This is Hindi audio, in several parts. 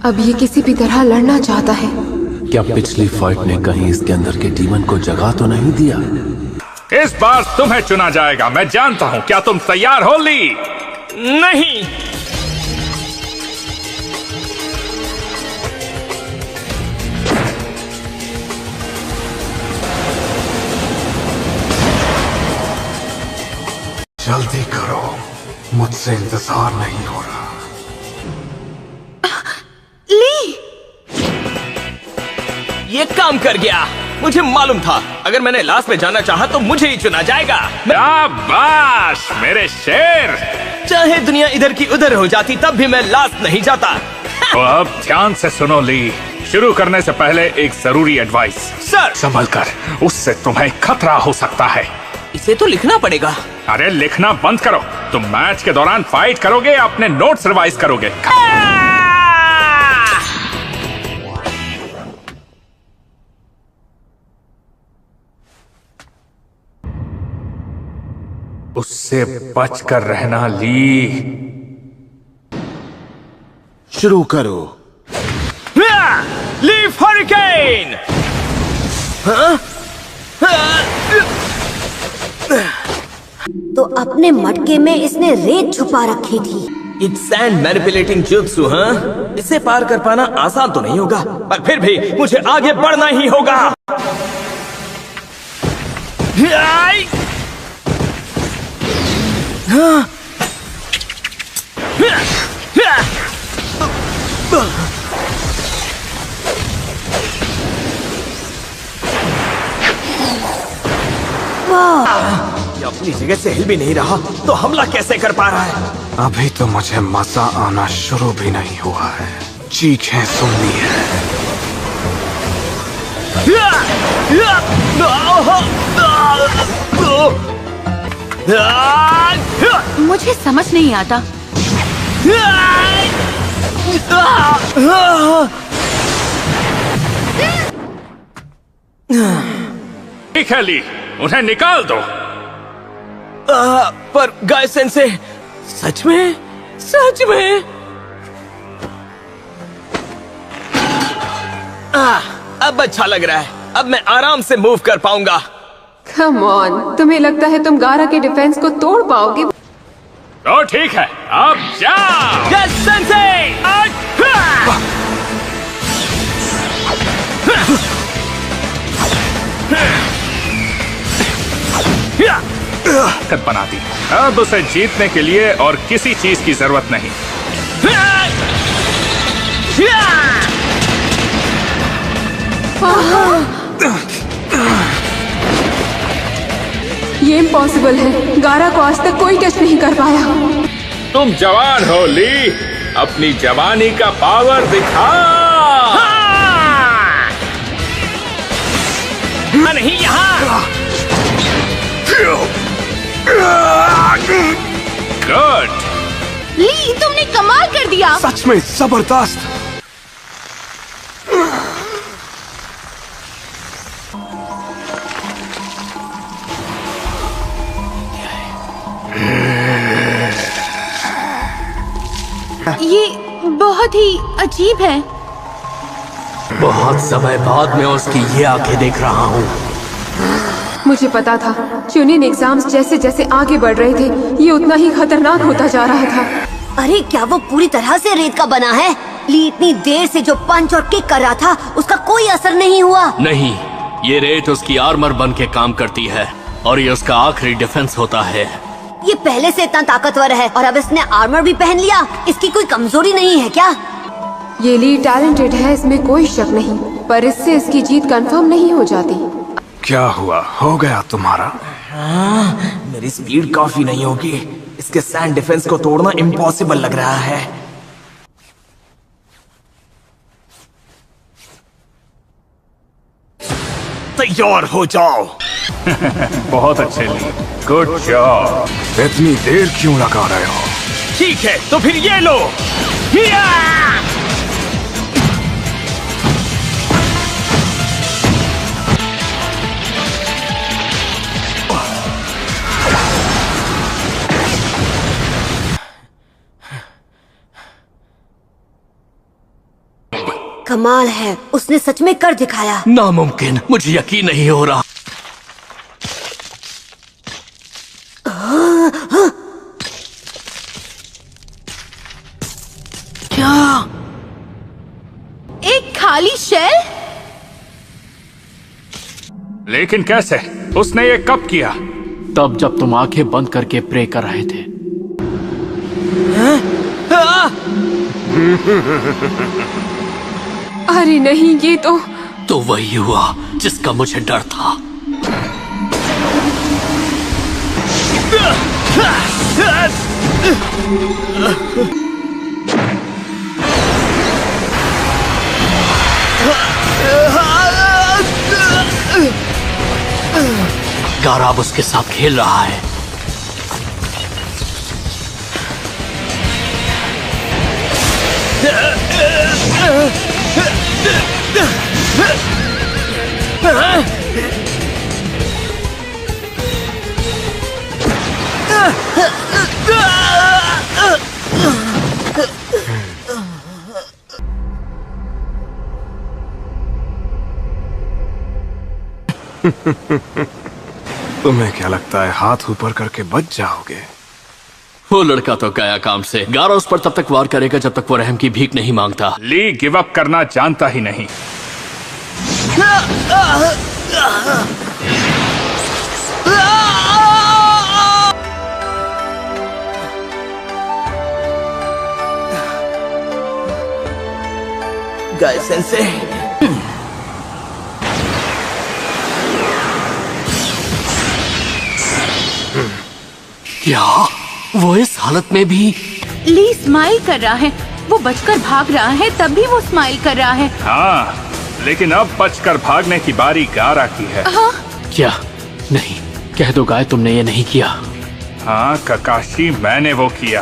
अब ये किसी भी तरह लड़ना चाहता है। क्या पिछली फाइट ने कहीं इसके अंदर के डीमन को जगा तो नहीं दिया? इस बार तुम्हें चुना जाएगा, मैं जानता हूं। क्या तुम तैयार हो ली? नहीं। जल्दी करो, मुझसे इंतजार नहीं हो रहा। ली! ये काम कर गया। मुझे मालूम था अगर मैंने लास्ट में जाना चाहा तो मुझे ही चुना जाएगा। शाबाश मेरे शेर। चाहे दुनिया इधर की उधर हो जाती तब भी मैं लास्ट नहीं जाता। तो अब ध्यान से सुनो ली, शुरू करने से पहले एक जरूरी एडवाइस। सर। संभल कर, उससे तुम्हें खतरा हो सकता है। इसे तो लिखना पड़ेगा। अरे लिखना बंद करो। तुम मैच के दौरान फाइट करोगे या अपने नोट्स रिवाइज करोगे? उससे बचकर रहना ली। शुरू करो। Leaf hurricane. तो अपने मटके में इसने रेत छुपा रखी थी। इट्स सैंड मैनिपुलेटिंग जुत्सु, हाँ? इसे पार कर पाना आसान तो नहीं होगा, पर फिर भी मुझे आगे बढ़ना ही होगा। ये अपनी जगह से हिल भी नहीं रहा तो हमला कैसे कर पा रहा है? अभी तो मुझे मजा आना शुरू भी नहीं हुआ है। चीखें सुननी है। मुझे समझ नहीं आता। ठीक है ली, उन्हें निकाल दो। पर गाय सेंसे, सच में? सच में? अब अच्छा लग रहा है। अब मैं आराम से मूव कर पाऊंगा। कम ऑन, तुम्हें लगता है तुम गारा के डिफेंस को तोड़ पाओगे? तो ठीक है, अब जाओ। Yes sensei! ताकत बना दी। अब उसे जीतने के लिए और किसी चीज की जरूरत नहीं। ये इम्पॉसिबल है। गारा को आज तक कोई टच नहीं कर पाया। तुम जवान हो ली, अपनी जवानी का पावर दिखा। मैं नहीं यहाँ। गुड ली, तुमने कमाल कर दिया। सच में जबरदस्त। ये बहुत ही अजीब है। बहुत समय बाद मैं उसकी ये आंखें देख रहा हूँ। मुझे पता था चुनिन एग्जाम्स जैसे जैसे आगे बढ़ रहे थे ये उतना ही खतरनाक होता जा रहा था। अरे क्या वो पूरी तरह से रेत का बना है? ली इतनी देर से जो पंच और किक कर रहा था उसका कोई असर नहीं हुआ। नहीं, ये रेत उसकी आर्मर बन के काम करती है और ये उसका आखिरी डिफेंस होता है। ये पहले से इतना ताकतवर है और अब इसने आर्मर भी पहन लिया। इसकी कोई कमजोरी नहीं है क्या? ये ली टैलेंटेड है, इसमें कोई शक नहीं, पर इससे इसकी जीत कंफर्म नहीं हो जाती। क्या हुआ? हो गया तुम्हारा? मेरी स्पीड काफी नहीं होगी। इसके सैंड डिफेंस को तोड़ना इम्पॉसिबल लग रहा है। तैयार हो जाओ। बहुत अच्छे ली, गुड जॉब। इतनी देर क्यों लगा रहे हो? ठीक है तो फिर ये लो। हिया! कमाल है, उसने सच में कर दिखाया। नामुमकिन, मुझे यकीन नहीं हो रहा। क्या एक खाली शेल? लेकिन कैसे? उसने ये कब किया? तब जब तुम आंखें बंद करके प्रे कर रहे थे। अरे नहीं, ये तो वही हुआ जिसका मुझे डर था। गारा अब उसके साथ खेल रहा है। तुम्हें क्या लगता है हाथ ऊपर करके बच जाओगे? वो लड़का तो गया काम से। गारा उस पर तब तक वार करेगा जब तक वो रहम की भीख नहीं मांगता। ली गिव अप करना जानता ही नहीं। गाय सेंसे, क्या वो इस हालत में भी? ली स्माइल कर रहा है। वो बचकर भाग रहा है, तब भी वो स्माइल कर रहा है। हाँ, लेकिन अब बचकर भागने की बारी गारा की है। हाँ? क्या? नहीं, कह दो गाय तुमने ये नहीं किया। हाँ ककाशी, मैंने वो किया।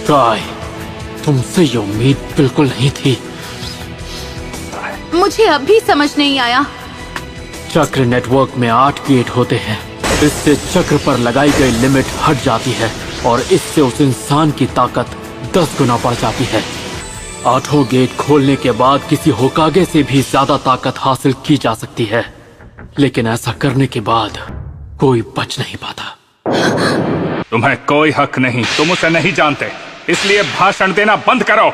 गाय, तुमसे ये उम्मीद बिल्कुल नहीं थी। मुझे अब भी समझ नहीं आया। चक्र नेटवर्क में 8 गेट होते हैं। इससे चक्र पर लगाई गई लिमिट हट जाती है और इससे उस इंसान की ताकत 10 गुना बढ़ जाती है। 8 गेट खोलने के बाद किसी होकागे से भी ज्यादा ताकत हासिल की जा सकती है, लेकिन ऐसा करने के बाद कोई बच नहीं पाता। तुम्हें कोई हक नहीं, तुम उसे नहीं जानते, इसलिए भाषण देना बंद करो।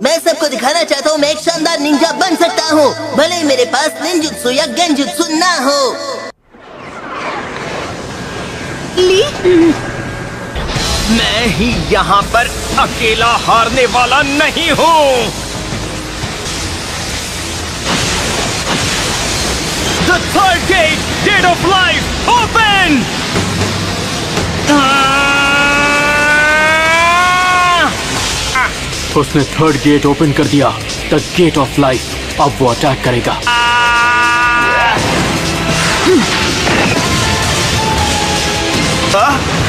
मैं सबको दिखाना चाहता हूँ मैं एक शानदार निंजा बन सकता हूँ, भले ही मेरे पास निंजुत्सु या गेंजुत्सु ना हो। ली, मैं ही यहाँ पर अकेला हारने वाला नहीं हूँ। The third gate, Gate of Life, open! उसने 3rd गेट ओपन कर दिया, द गेट ऑफ लाइफ। अब वो अटैक करेगा।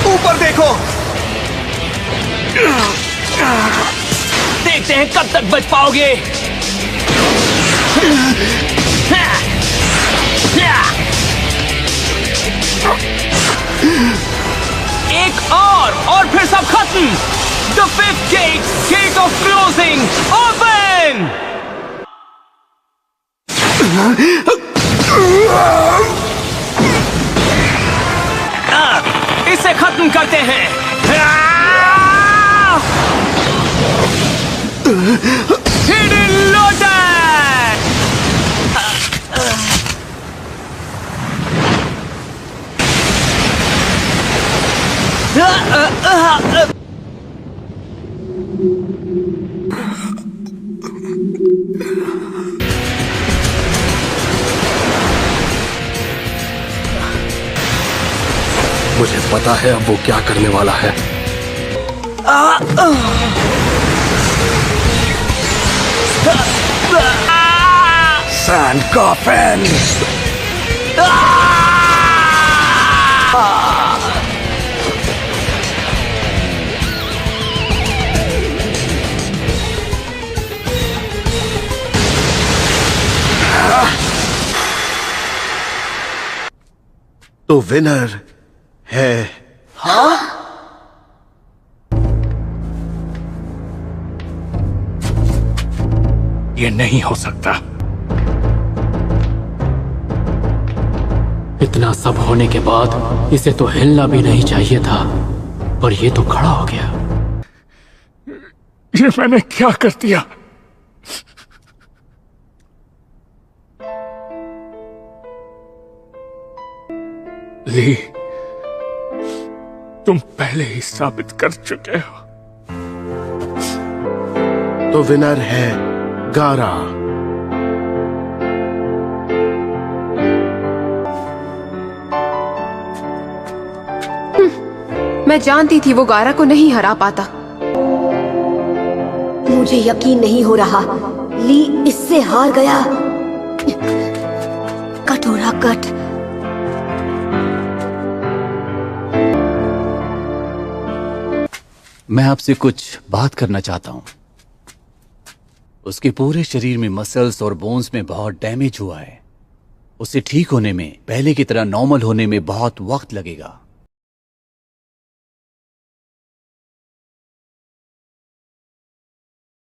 ऊपर देखो। देखते हैं कब तक बच पाओगे। एक और फिर सब खत्म। The 5th gate, Gate of Closing, open! इसे खत्म करते हैं। Hidden Lotus! मुझे पता है अब वो क्या करने वाला है। Sand coffin. तो विनर है। हाँ? ये नहीं हो सकता। इतना सब होने के बाद इसे तो हिलना भी नहीं चाहिए था, पर ये तो खड़ा हो गया। ये मैंने क्या कर दिया? ली, तुम पहले ही साबित कर चुके हो। तो विनर है गारा। मैं जानती थी वो गारा को नहीं हरा पाता। मुझे यकीन नहीं हो रहा, ली इससे हार गया। कटोरा कट। मैं आपसे कुछ बात करना चाहता हूं। उसके पूरे शरीर में मसल्स और बोन्स में बहुत डैमेज हुआ है। उसे ठीक होने में, पहले की तरह नॉर्मल होने में बहुत वक्त लगेगा।